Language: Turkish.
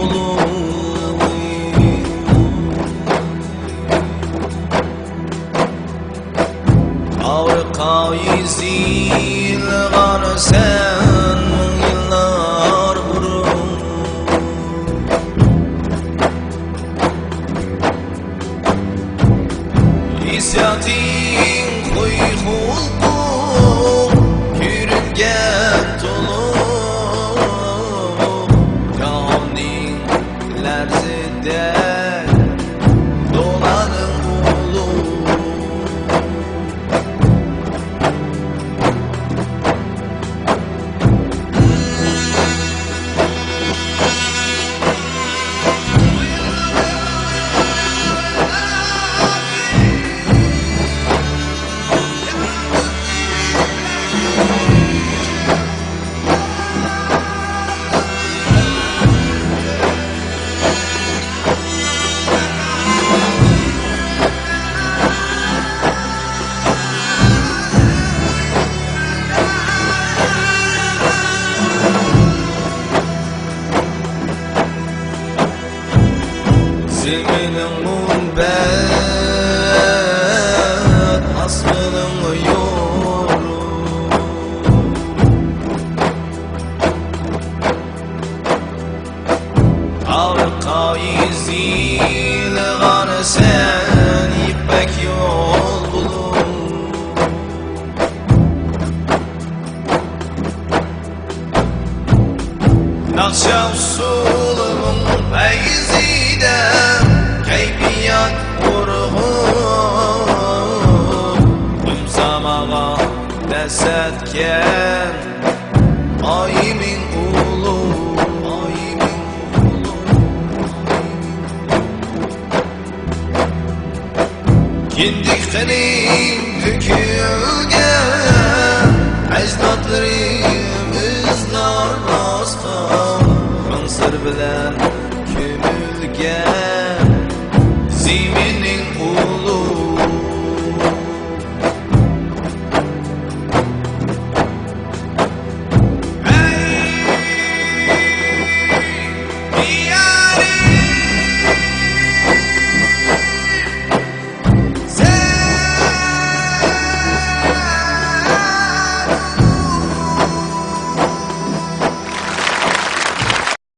uluq Kayzil gana sen yıllar burun İsyatin koy hulku Kürünge dolu Cahanin lerzide dolanın uluq Zeminim munbet asmının yoru Ağır kayzil gana sen ipek yol bulun Nakşa usulun feyzide Keyfiyat vurğun Ümsamağa desetken Aymin uluq Kindiklerin dökülgen Ecdadlarımız narasta Mınsır bilen kömülgen Zeminin uluq